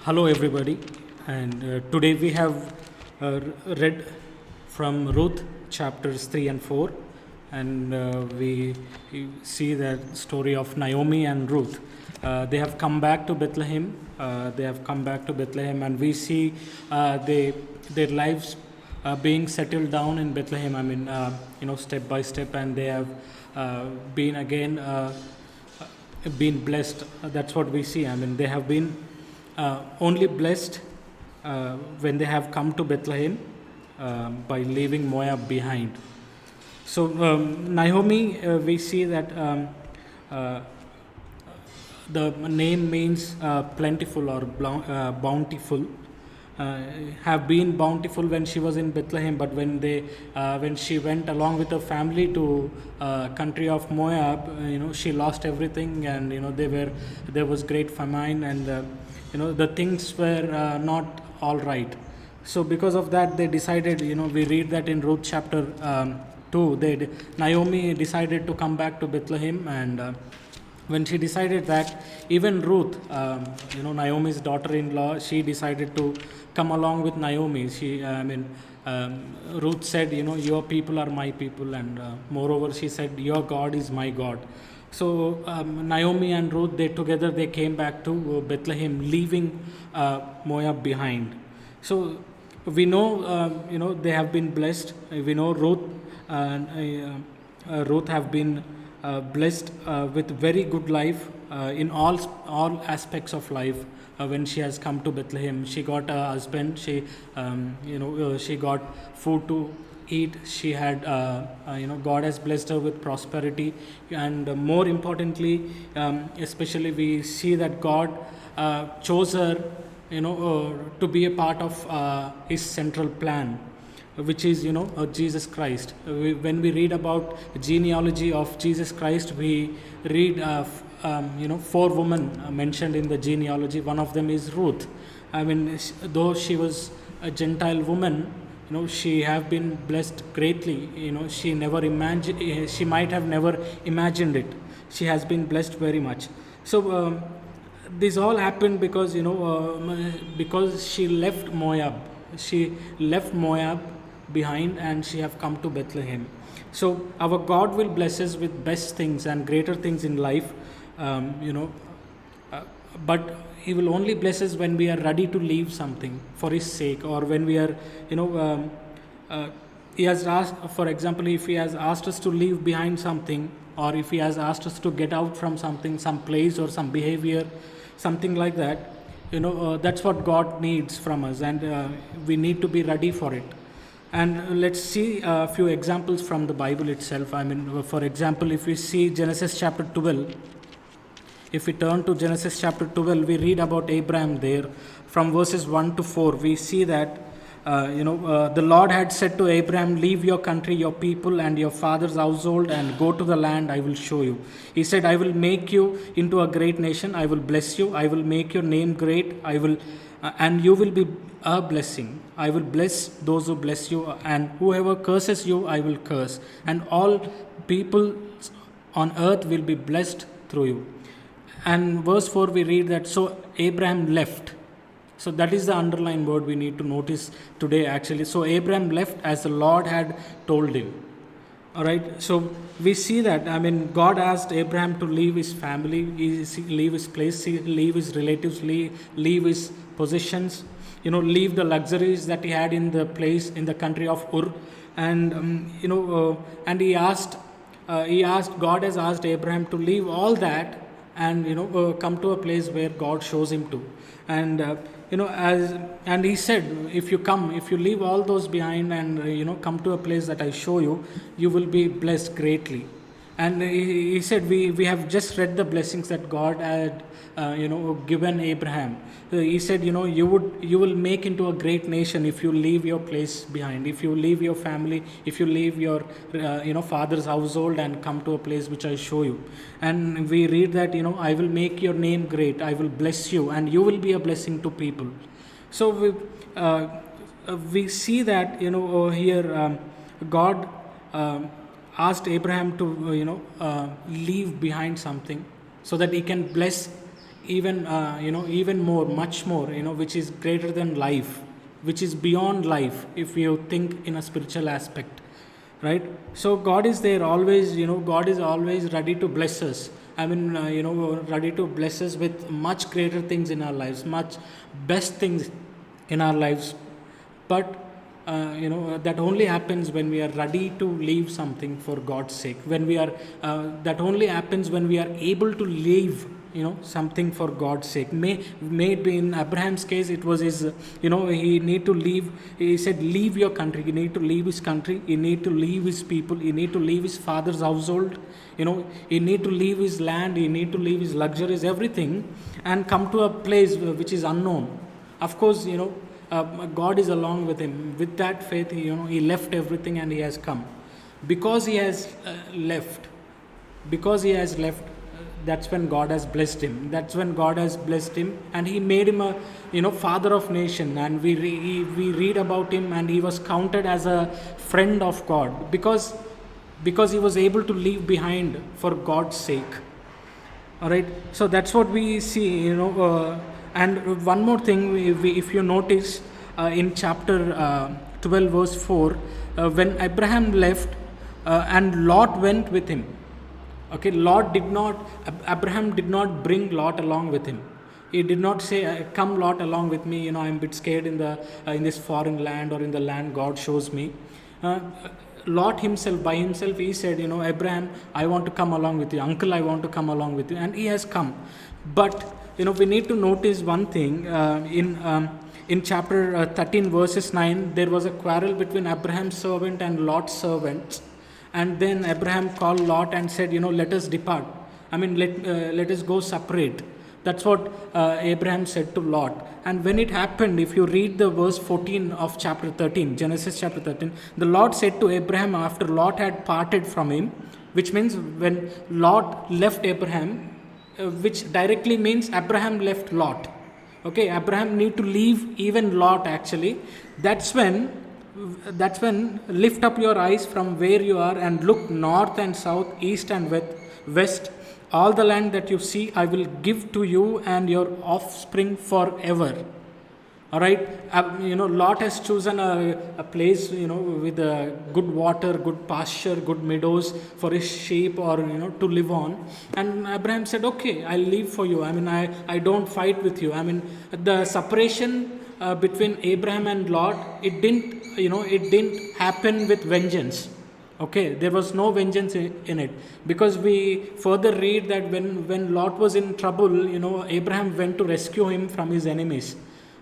Hello, everybody, and today we have read from Ruth chapters 3 and 4, and we see the story of Naomi and Ruth. They have come back to Bethlehem. And we see their lives being settled down in Bethlehem. Step by step, and they have been again been blessed. That's what we see. They have been only blessed when they have come to Bethlehem by leaving Moab behind. So Naomi, we see that the name means plentiful or bountiful. Have been bountiful when she was in Bethlehem, but when she went along with her family to country of Moab, she lost everything, and there was great famine, and the things were not all right. So because of that, they decided. We read that in Ruth chapter 2. Naomi decided to come back to Bethlehem, and when she decided that, even Ruth, Naomi's daughter-in-law, she decided to come along with Naomi. Ruth said, your people are my people, and moreover, she said, your God is my God. So Naomi and Ruth, they came back to Bethlehem, leaving Moab behind. So we know, they have been blessed. We know Ruth have been blessed with very good life in all aspects of life. When she has come to Bethlehem, she got a husband. She got food to eat. She had God has blessed her with prosperity, and more importantly, especially we see that God chose her to be a part of his central plan, which is Jesus Christ. When we read about genealogy of Jesus Christ, we read 4 women mentioned in the genealogy. One of them is Ruth. Though she was a Gentile woman, she have been blessed greatly. She might have never imagined it. She has been blessed very much. So this all happened because because she left Moab. She left Moab behind, and she have come to Bethlehem. So our God will bless us with best things and greater things in life, but he will only bless us when we are ready to leave something for his sake, or when we are he has asked, for example, if he has asked us to leave behind something, or if he has asked us to get out from something, some place or some behavior, something like that, that's what God needs from us, and we need to be ready for it. And let's see a few examples from the Bible itself. For example, if we see Genesis chapter 12, if we turn to Genesis chapter 12, we read about Abraham there. From verses 1 to 4, we see that the Lord had said to Abraham, leave your country, your people, and your father's household, and go to the land I will show you. He said, I will make you into a great nation. I will bless you. I will make your name great. And you will be a blessing. I will bless those who bless you, and whoever curses you, I will curse. And all people on earth will be blessed through you. And verse 4, we read that, so Abraham left. So that is the underlined word we need to notice today, actually. So Abraham left as the Lord had told him. All right. So we see that, God asked Abraham to leave his family, leave his place, leave his relatives, leave his possessions, leave the luxuries that he had in the place, in the country of Ur. And, and he asked, God has asked Abraham to leave all that and, come to a place where God shows him to. And, and he said, if you leave all those behind and, come to a place that I show you, you will be blessed greatly. And he said, we have just read the blessings that God had, given Abraham. He said, you will make into a great nation if you leave your place behind, if you leave your family, if you leave your, father's household and come to a place which I show you. And we read that, I will make your name great, I will bless you, and you will be a blessing to people. So we see that, here God asked Abraham to leave behind something so that he can bless even even more, much more, which is greater than life, which is beyond life, if you think in a spiritual aspect, right? So God is there always. God is always ready to bless us. I mean, ready to bless us with much greater things in our lives, much best things in our lives. But that only happens when we are ready to leave something for God's sake. When we are that only happens when we are able to leave something for God's sake. May it be in Abraham's case, it was his, he need to leave. He said, leave your country. He need to leave his country. He need to leave his people. He need to leave his father's household. He need to leave his land. He need to leave his luxuries, everything, and come to a place which is unknown. Of course, God is along with him. With that faith, he left everything and he has come. Because he has left, that's when God has blessed him. That's when God has blessed him, and he made him a father of nation. And we read about him, and he was counted as a friend of God because he was able to leave behind for God's sake. All right. So that's what we see. And one more thing, if you notice in chapter 12, verse 4, when Abraham left and Lot went with him. Okay, Abraham did not bring Lot along with him. He did not say, come Lot along with me, I'm a bit scared in this foreign land or in the land God shows me. Lot himself, by himself, he said, Abraham, I want to come along with you. Uncle, I want to come along with you. And he has come. But, we need to notice one thing. In chapter 13, verses 9, there was a quarrel between Abraham's servant and Lot's servant. And then Abraham called Lot and said, let us depart. I mean, let us go separate. That's what Abraham said to Lot. And when it happened, if you read the verse 14 of chapter 13, Genesis chapter 13, the Lord said to Abraham after Lot had parted from him, which means when Lot left Abraham, which directly means Abraham left Lot. Okay, Abraham need to leave even Lot actually. That's when lift up your eyes from where you are and look north and south, east and west. All the land that you see, I will give to you and your offspring forever. All right. Lot has chosen a place, with good water, good pasture, good meadows for his sheep or, to live on. And Abraham said, okay, I'll leave for you. I mean, I don't fight with you. I mean, the separation between Abraham and Lot, it didn't happen with vengeance. Okay, there was no vengeance in it, because we further read that when Lot was in trouble, Abraham went to rescue him from his enemies,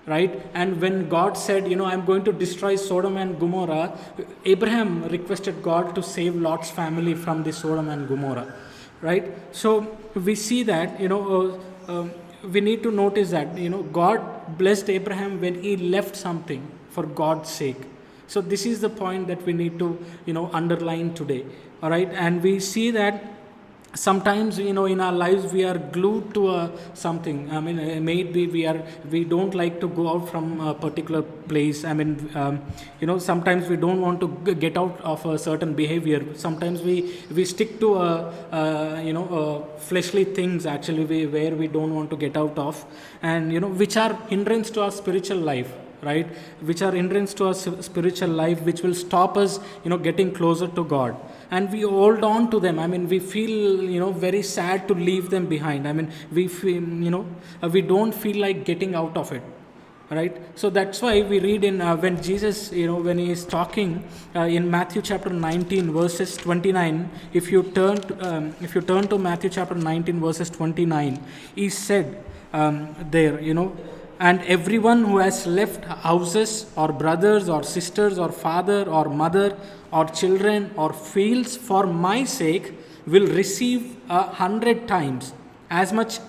right? And when God said, I'm going to destroy Sodom and Gomorrah, Abraham requested God to save Lot's family from the Sodom and Gomorrah, right? So we see that, we need to notice that, God blessed Abraham when he left something for God's sake. So this is the point that we need to, underline today. All right. And we see that sometimes, in our lives, we are glued to something. I mean, maybe we don't like to go out from a particular place. I mean, sometimes we don't want to get out of a certain behavior. Sometimes we stick to, fleshly things actually where we don't want to get out of, and, which are hindrance to our spiritual life. Right, which are hindrance to our spiritual life, which will stop us, getting closer to God. And we hold on to them. I mean, we feel, very sad to leave them behind. I mean, we feel, we don't feel like getting out of it. Right. So that's why we read in when Jesus, when he is talking in Matthew chapter 19 verses 29. If you turn to Matthew chapter 19 verses 29, he said there, and everyone who has left houses or brothers or sisters or father or mother or children or fields for my sake will receive 100 times as much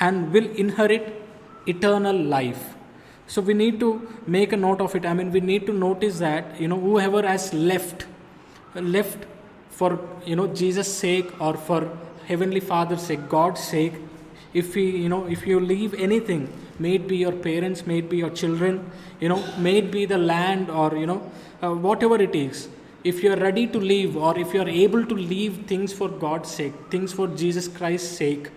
and will inherit eternal life. So we need to make a note of it. I mean, we need to notice that, whoever has left for, Jesus' sake or for Heavenly Father's sake, God's sake, if you leave anything, may it be your parents, may it be your children, may it be the land or, whatever it is, if you are ready to leave or if you are able to leave things for God's sake, things for Jesus Christ's sake,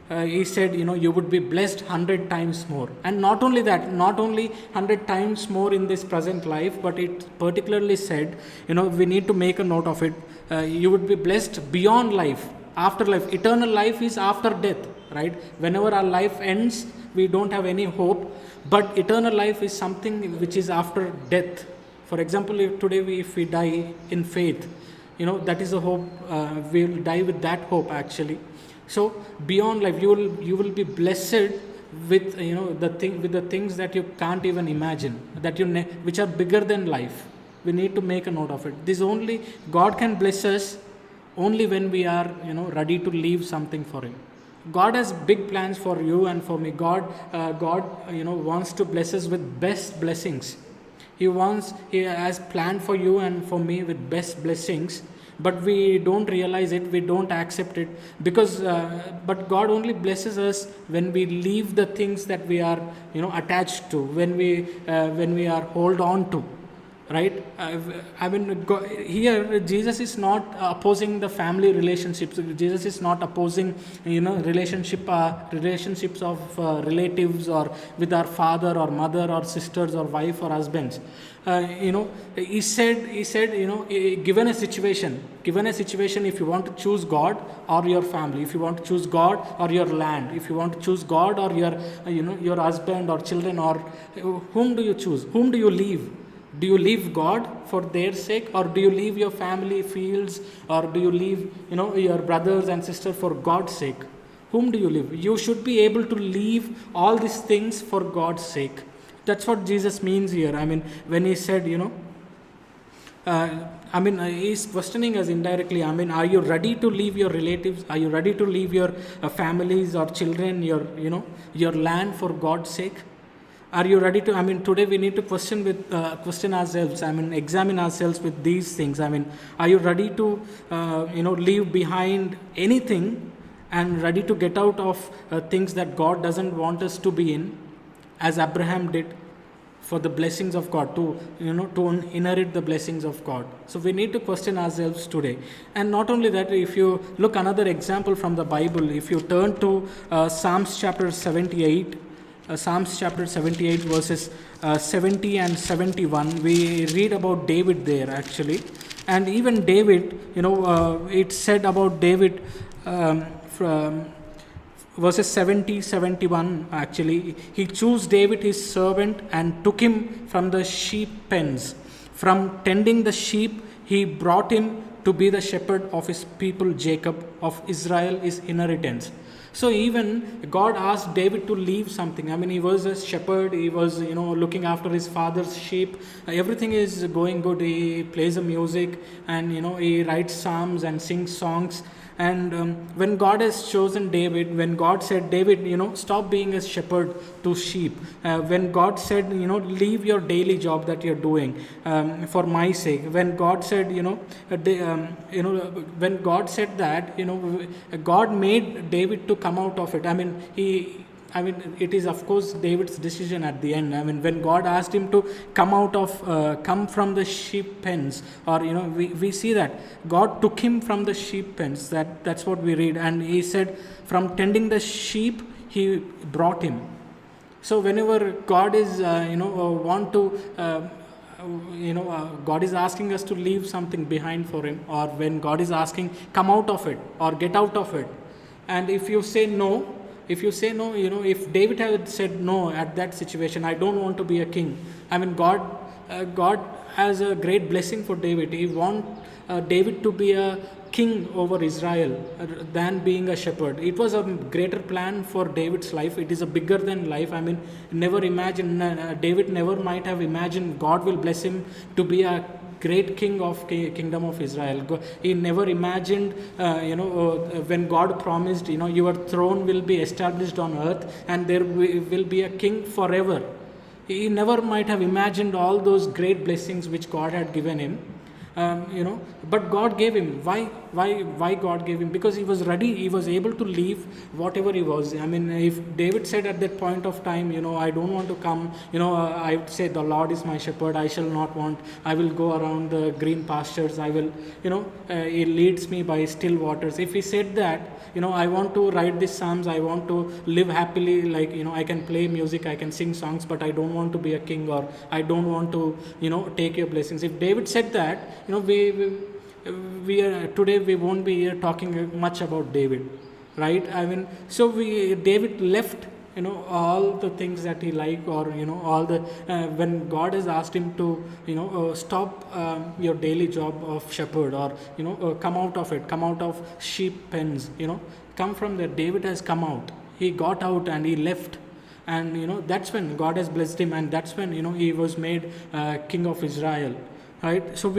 he said, you would be blessed 100 times more. And not only that, not only 100 times more in this present life, but it particularly said, we need to make a note of it. You would be blessed beyond life, after life. Eternal life is after death, right? Whenever our life ends, we don't have any hope. But eternal life is something which is after death. For example, if we die in faith, that is a hope. We will die with that hope actually. So beyond life, you will be blessed with the things that you can't even imagine, which are bigger than life. We need to make a note of it. This only God can bless us only when we are ready to leave something for Him. God has big plans for you and for me. God wants to bless us with best blessings. He has planned for you and for me with best blessings, but we don't realize it, we don't accept it, because but God only blesses us when we leave the things that we are attached to, when we are hold on to, right? Here Jesus is not opposing the family relationships. Jesus is not opposing relationships of relatives, or with our father or mother or sisters or wife or husbands. He said given a situation, if you want to choose God or your family, if you want to choose God or your land, if you want to choose God or your husband or children, or whom do you choose? Whom do you leave? Do you leave God for their sake, or do you leave your family, fields, or do you leave your brothers and sisters for God's sake? Whom do you leave? You should be able to leave all these things for God's sake. That's what Jesus means here. When he said, he's questioning us indirectly. Are you ready to leave your relatives? Are you ready to leave your families or children, your land for God's sake? Are you ready to, today we need to question ourselves, examine ourselves with these things. Are you ready to, leave behind anything and ready to get out of things that God doesn't want us to be in, as Abraham did, for the blessings of God, to inherit the blessings of God? So we need to question ourselves today. And not only that, if you look another example from the Bible, if you turn to Psalms chapter 78, Psalms chapter 78 verses 70 and 71, we read about David there actually. And even David, it said about David from verses 70, 71 actually, he chose David his servant and took him from the sheep pens. From tending the sheep, he brought him to be the shepherd of his people Jacob, of Israel his inheritance. So even God asked David to leave something. He was a shepherd. He was, looking after his father's sheep. Everything is going good. He plays the music, and, he writes psalms and sings songs. And when God has chosen David, when God said, David, stop being a shepherd to sheep. When God said, leave your daily job that you're doing for my sake. When God said, when God said that, God made David to come out of it. It is of course David's decision at the end. When God asked him to come from the sheep pens, or we see that God took him from the sheep pens. That's what we read. And he said, from tending the sheep, he brought him. So whenever God is God is asking us to leave something behind for Him, or when God is asking, come out of it or get out of it, and if you say no, if David had said no at that situation, I don't want to be a king. God has a great blessing for David. He wants David to be a king over Israel than being a shepherd. It was a greater plan for David's life. It is a bigger than life. Never imagine, David never might have imagined God will bless him to be a great king of kingdom of Israel. He never imagined, when God promised, your throne will be established on earth and there will be a king forever. He never might have imagined all those great blessings which God had given him. You know, but God gave him. Why God gave him? Because he was ready. He was able to leave whatever he was. I mean, if David said at that point of time, you know, I don't want to come. You know, I would say the Lord is my shepherd. I shall not want. I will go around the green pastures. I will, you know, he leads me by still waters. If he said that, you know, I want to write these psalms. I want to live happily. Like, you know, I can play music. I can sing songs, but I don't want to be a king, or I don't want to, you know, take your blessings. If David said that, you know, we are today, we won't be here talking much about David, right? I mean, so David left, you know, all the things that he liked, or, you know, all the when God has asked him to, you know, stop your daily job of shepherd, or, you know, come out of it, come out of sheep pens, you know, come from there. David has come out. He got out and he left. And, you know, that's when God has blessed him, and that's when, you know, he was made king of Israel, right? So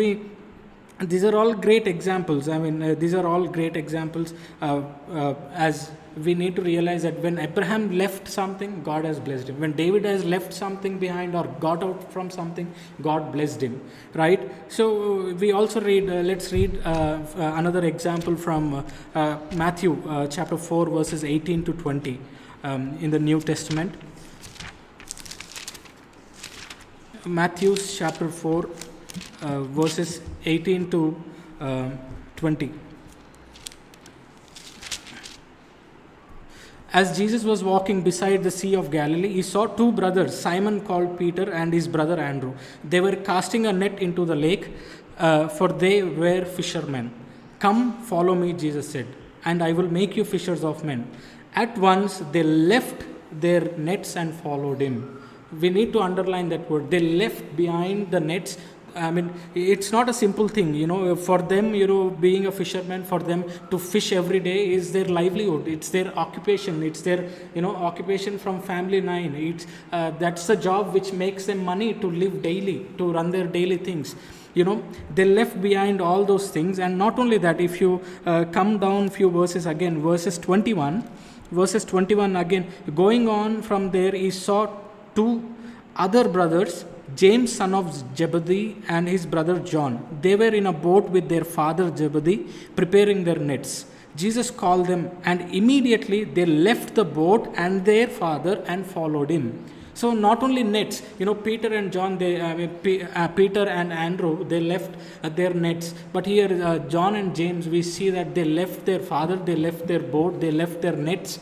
these are all great examples. I mean, these are all great examples, as we need to realize that when Abraham left something, God has blessed him. When David has left something behind or got out from something, God blessed him, right? So we also read, let's read another example from Matthew chapter 4, verses 18 to 20 in the New Testament. Matthew chapter 4, verses 18 to 20. As Jesus was walking beside the Sea of Galilee, he saw two brothers, Simon called Peter and his brother Andrew. They were casting a net into the lake, for they were fishermen. Come, follow me, Jesus said, and I will make you fishers of men. At once they left their nets and followed him. We need to underline that word. They left behind the nets. I mean, it's not a simple thing, you know, for them, you know, being a fisherman, for them to fish every day is their livelihood. It's their occupation. It's their, you know, occupation from family 9. It's, that's the job which makes them money to live daily, to run their daily things. You know, they left behind all those things. And not only that, if you come down few verses again, verses 21 again, going on from there, he saw two other brothers, James son of Zebedee and his brother John. They were in a boat with their father Zebedee, preparing their nets. Jesus called them, and immediately they left the boat and their father and followed him. So not only nets, you know, Peter and John, Peter and Andrew, they left their nets. But here, John and James, we see that they left their father, they left their boat, they left their nets,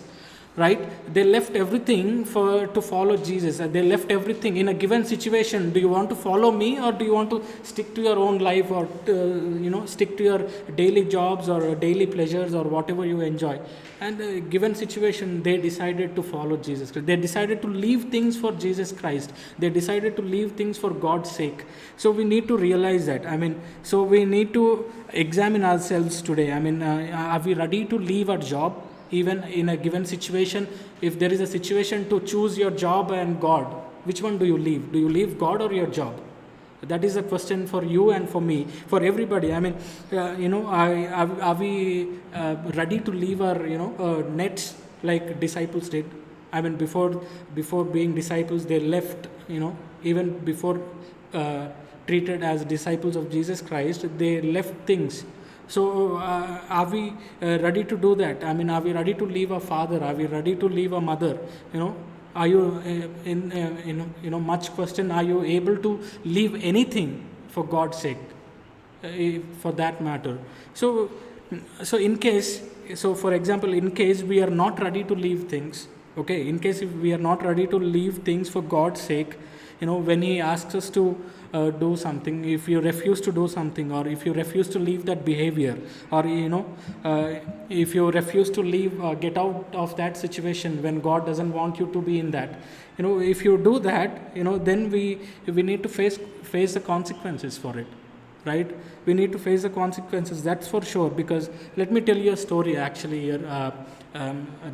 right? They left everything to follow Jesus. They left everything in a given situation. Do you want to follow me, or do you want to stick to your own life, or you know, stick to your daily jobs or daily pleasures or whatever you enjoy? And a given situation, they decided to follow Jesus Christ. They decided to leave things for Jesus Christ. They decided to leave things for God's sake. So we need to realize that. I mean, so we need to examine ourselves today. I mean, are we ready to leave our job? Even in a given situation, if there is a situation to choose your job and God, which one do you leave? Do you leave God or your job? That is a question for you and for me, for everybody. I mean, you know, are we ready to leave our, you know, nets like disciples did? I mean, before being disciples, they left, you know, even before treated as disciples of Jesus Christ, they left things. So are we ready to do that? I mean, are we ready to leave a father? Are we ready to leave a mother? You know, are you you know, much question? Are you able to leave anything for God's sake, for that matter? So in case, so for example, in case we are not ready to leave things, okay, in case if we are not ready to leave things for God's sake, you know, when He asks us to do something, if you refuse to do something, or if you refuse to leave that behavior, or, you know, if you refuse to leave, get out of that situation when God doesn't want you to be in that, you know, if you do that, you know, then we need to face the consequences for it, right? We need to face the consequences, that's for sure. Because let me tell you a story actually here,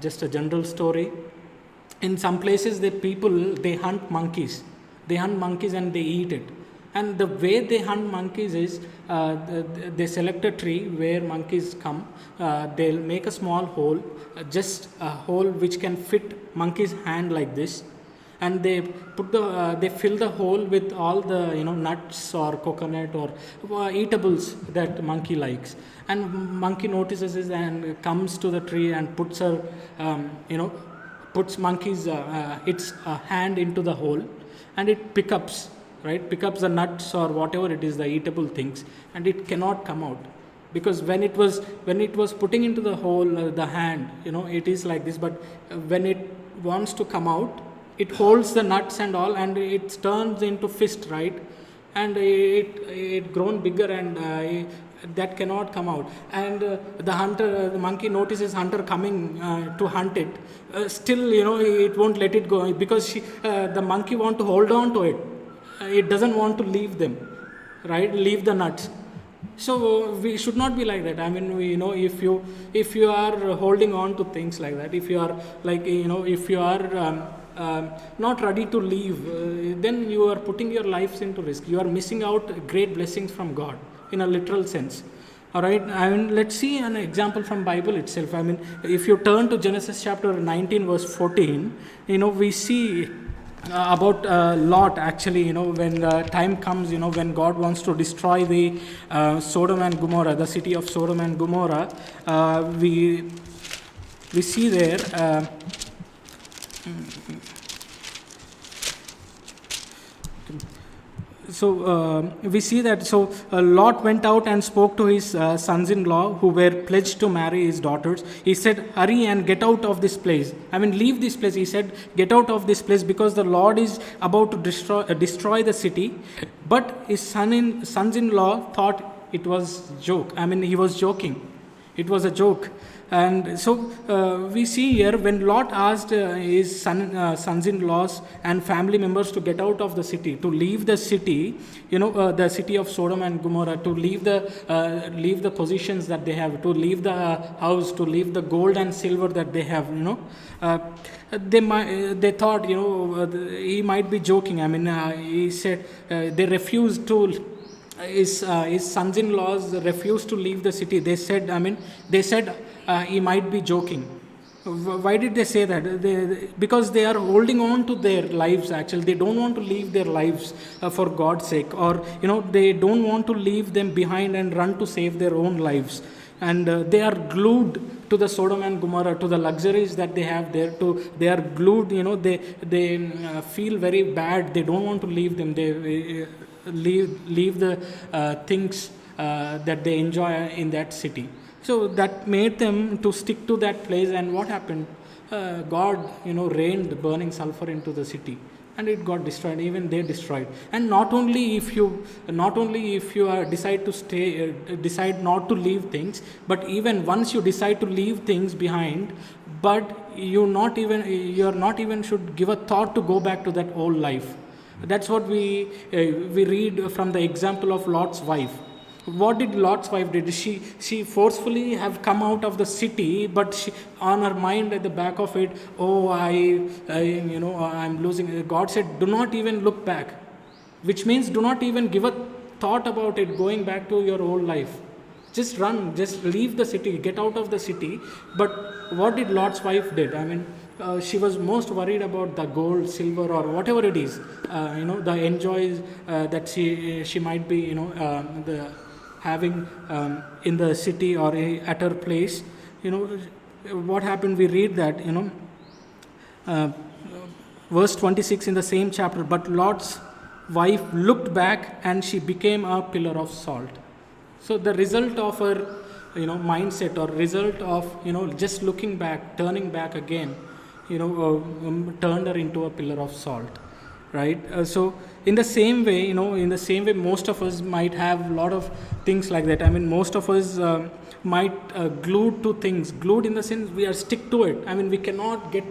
just a general story. In some places, they hunt monkeys. They hunt monkeys and they eat it. And the way they hunt monkeys is, they select a tree where monkeys come. They'll make a small hole, just a hole which can fit monkey's hand like this. and they fill the hole with all the nuts or coconut or eatables that monkey likes. And monkey notices this and comes to the tree and puts her puts monkey's its hand into the hole, and it picks the nuts or whatever it is, the eatable things, and it cannot come out, because when it was putting into the hole, the hand, it is like this, but when it wants to come out, it holds the nuts and all, and it turns into fist, right? And it grown bigger, and that cannot come out. And the monkey notices hunter coming to hunt it. Still, it won't let it go, because the monkey want to hold on to it. It doesn't want to leave them, right? Leave the nuts. So we should not be like that. I mean, if you are holding on to things like that, if you are if you are not ready to leave, then you are putting your lives into risk. You are missing out great blessings from God in a literal sense. All right. I mean, let's see an example from Bible itself. I mean, if you turn to Genesis chapter 19 verse 14, we see about Lot, actually, when time comes, when God wants to destroy the Sodom and Gomorrah, the city of Sodom and Gomorrah, we see there. We see that. Lot went out and spoke to his sons-in-law who were pledged to marry his daughters. He said, hurry and get out of this place. I mean, leave this place. He said, get out of this place, because the Lord is about to destroy the city. But his sons-in-law thought it was joke. I mean, he was joking. It was a joke. And so we see here, when Lot asked his sons-in-laws and family members to get out of the city, to leave the city, the city of Sodom and Gomorrah, to leave the positions that they have, to leave the house, to leave the gold and silver that they have, they thought, he might be joking. I mean, he said they refused to. His sons-in-laws refused to leave the city. They said, he might be joking. Why did they say that? Because they are holding on to their lives. Actually, they don't want to leave their lives for God's sake, or they don't want to leave them behind and run to save their own lives. And they are glued to the Sodom and Gomorrah, to the luxuries that they have there. They are glued. They feel very bad. They don't want to leave them. They leave the things that they enjoy in that city. So that made them to stick to that place. And what happened? God, rained burning sulfur into the city, and it got destroyed. Even they destroyed. And not only if you decide to stay, decide not to leave things, but even once you decide to leave things behind, but you're not even should give a thought to go back to that old life. That's what we read from the example of Lot's wife. What did Lot's wife did? She forcefully have come out of the city, but she, on her mind at the back of it, I'm losing. God said, do not even look back, which means do not even give a thought about it, going back to your old life. Just run, just leave the city, get out of the city. But what did Lot's wife did? I mean, she was most worried about the gold, silver, or whatever it is, the enjoys that she might be, having in the city or at her place. What happened? We read that, verse 26 in the same chapter. But Lot's wife looked back, and she became a pillar of salt. So the result of her, mindset, or result of, just looking back, turning back again, turned her into a pillar of salt, right? So in the same way, most of us might have a lot of things like that. I mean, most of us might glued to things, glued in the sense we are stick to it. I mean, we cannot get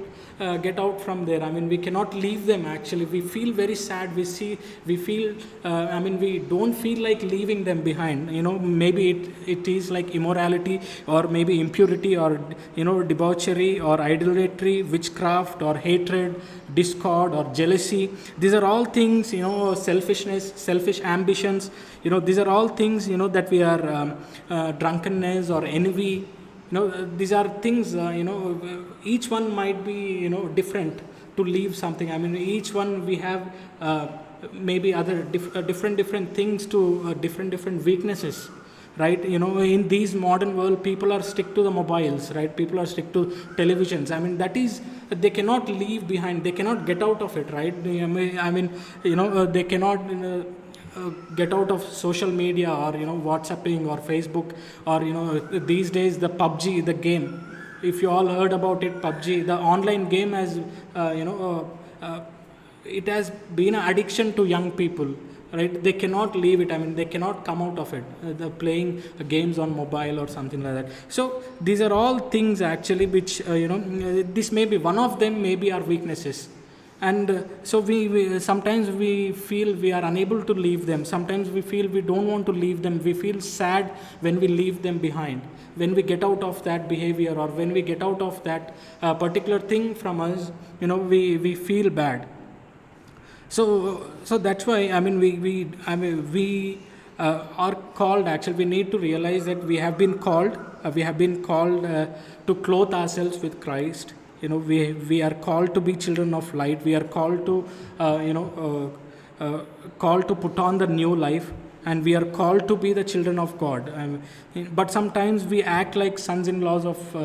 out from there. I mean, we cannot leave them. Actually, we feel very sad. We feel we don't feel like leaving them behind. Maybe it is like immorality, or maybe impurity, or debauchery, or idolatry, witchcraft, or hatred, discord, or jealousy. These are all things, selfishness, selfish ambitions. These are all things, that we are drunkenness or envy. These are things, each one might be, different. to leave something. I mean, each one we have maybe other different things to different weaknesses, right? In these modern world, people are stick to the mobiles, right? People are stick to televisions. I mean, that is, they cannot leave behind, they cannot get out of it, right? They cannot get out of social media, or WhatsApping or Facebook, or these days the PUBG, the game. If you all heard about it, PUBG, the online game has it has been an addiction to young people, right? They cannot leave it. I mean, they cannot come out of it. They're playing games on mobile or something like that. So these are all things actually which this may be one of them, may be our weaknesses. And so we sometimes we feel we are unable to leave them. Sometimes we feel we don't want to leave them. We feel sad when we leave them behind, when we get out of that behavior, or when we get out of that particular thing from us. We feel bad. So that's why, I mean, we are called. Actually, we need to realize that we have been called. To clothe ourselves with Christ. We are called to be children of light. We are called to called to put on the new life, and we are called to be the children of God. But sometimes we act like sons-in-laws of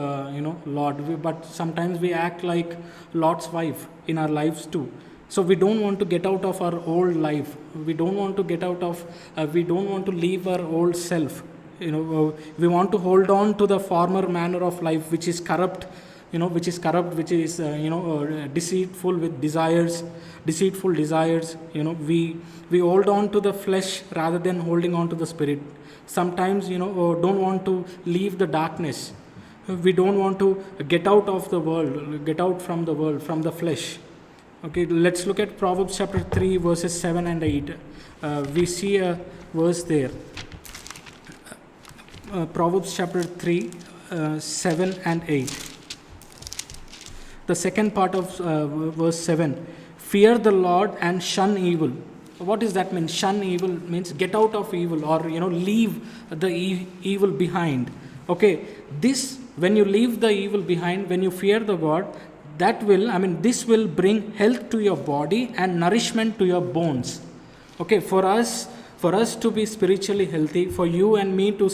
Lord. But sometimes we act like Lord's wife in our lives too. So we don't want to get out of our old life. We don't want to get out of. We don't want to leave our old self. We want to hold on to the former manner of life, which is corrupt. Which is deceitful with deceitful desires. We hold on to the flesh rather than holding on to the spirit. Sometimes don't want to leave the darkness. We don't want to get out of the world, get out from the world, from the flesh. Okay, let's look at Proverbs chapter 3 verses 7 and 8. We see a verse there. Proverbs chapter 3 7 and 8. The second part of verse 7. Fear the Lord and shun evil. What does that mean? Shun evil means get out of evil, or leave the evil behind. Okay, this, when you leave the evil behind, when you fear the God, this will bring health to your body and nourishment to your bones. Okay, for us to be spiritually healthy, for you and me to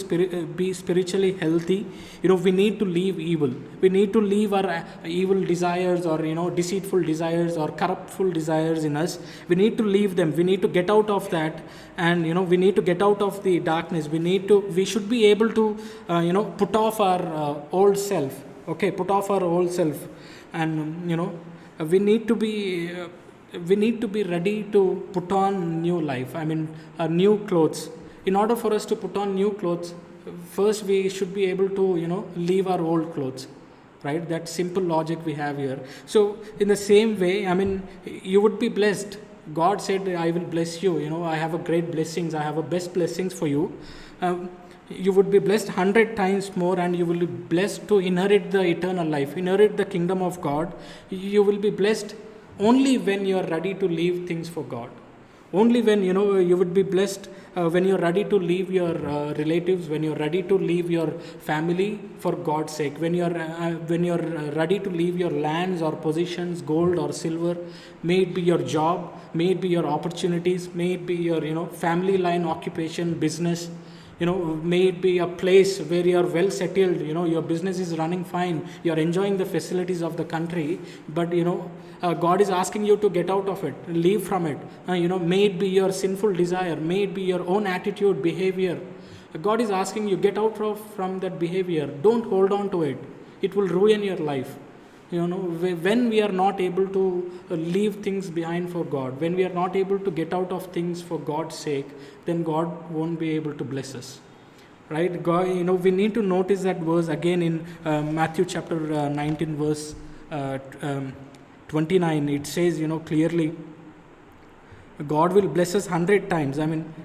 be spiritually healthy, we need to leave evil. We need to leave our evil desires, or deceitful desires, or corruptful desires in us. We need to leave them. We need to get out of that, and we need to get out of the darkness. We should be able to put off our old self. Okay, put off our old self. And we need to be ready to put on new life. New clothes. In order for us to put on new clothes, first we should be able to leave our old clothes, right? That simple logic we have here. So in the same way, you would be blessed. God said, I will bless you. I have a great blessings. I have a best blessings for you. You would be blessed 100 times more, and you will be blessed to inherit the eternal life, inherit the kingdom of God. You will be blessed only when you are ready to leave things for God. Only when you would be blessed when you're ready to leave your relatives, when you're ready to leave your family for God's sake, when you're ready to leave your lands or positions, gold or silver, may it be your job, may it be your opportunities, may it be your family line occupation, business. May it be a place where you are well settled, your business is running fine, you are enjoying the facilities of the country, but God is asking you to get out of it, leave from it. May it be your sinful desire, may it be your own attitude, behavior. God is asking you, get out from that behavior. Don't hold on to it. It will ruin your life. When we are not able to leave things behind for God, when we are not able to get out of things for God's sake, then God won't be able to bless us, right? God, we need to notice that verse again in Matthew chapter 19 verse 29. It says, clearly, God will bless us 100 times.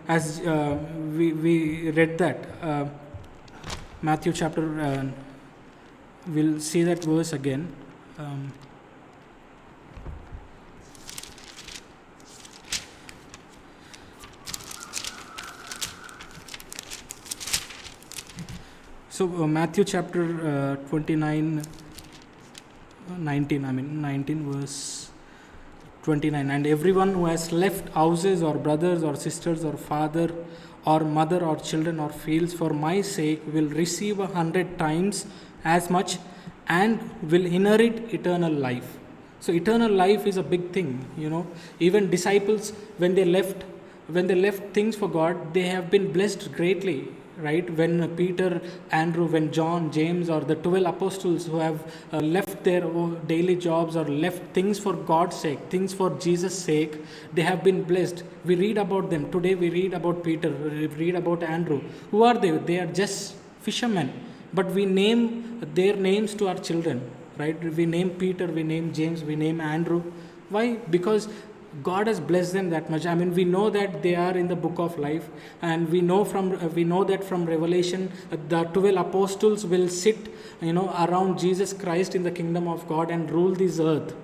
As we read that, Matthew chapter, we'll see that verse again. So Matthew chapter 29, 19, 19 verse 29. And everyone who has left houses or brothers or sisters or father or mother or children or fields for my sake will receive 100 times as much and will inherit eternal life. So eternal life is a big thing, Even disciples, when they left things for God, they have been blessed greatly, right? When Peter, Andrew, when John, James, or the 12 apostles who have left their daily jobs or left things for God's sake, things for Jesus' sake, they have been blessed. We read about them. Today we read about Peter, we read about Andrew. Who are they? They are just fishermen. But we name their names to our children, right? We name Peter, we name James, we name Andrew. Why? Because God has blessed them that much. I mean, we know that they are in the book of life, and we know that from Revelation, the 12 apostles will sit, around Jesus Christ in the kingdom of God and rule this earth.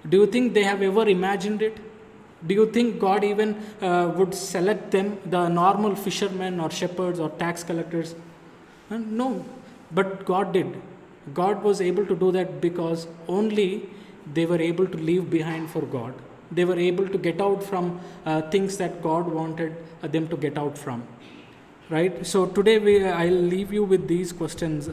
Do you think they have ever imagined it? Do you think God even would select them, the normal fishermen or shepherds or tax collectors? No, but God did. God was able to do that because only they were able to leave behind for God. They were able to get out from things that God wanted them to get out from. Right? So today I'll leave you with these questions.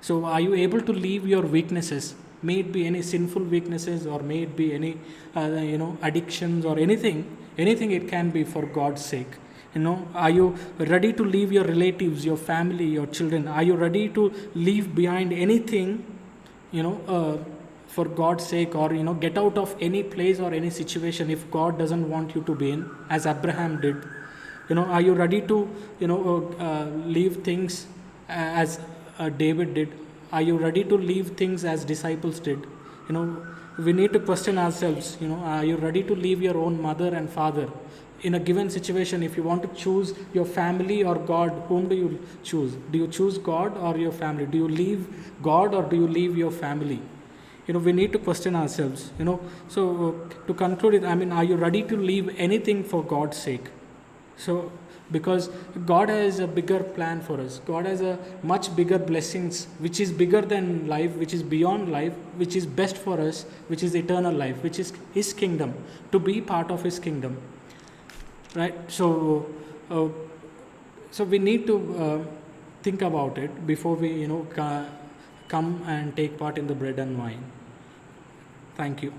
So are you able to leave your weaknesses? May it be any sinful weaknesses, or may it be any addictions or anything it can be, for God's sake. Are you ready to leave your relatives, your family, your children? Are you ready to leave behind anything, for God's sake, or get out of any place or any situation if God doesn't want you to be in, as Abraham did? Are you ready to leave things as David did? Are you ready to leave things as disciples did? We need to question ourselves. Are you ready to leave your own mother and father? In a given situation, if you want to choose your family or God, whom do you choose? Do you choose God or your family? Do you leave God or do you leave your family? We need to question ourselves. So to conclude it, are you ready to leave anything for God's sake? So, because God has a bigger plan for us. God has a much bigger blessings, which is bigger than life, which is beyond life, which is best for us, which is eternal life, which is His kingdom, to be part of His kingdom. Right? So we need to think about it before we, come and take part in the bread and wine. Thank you.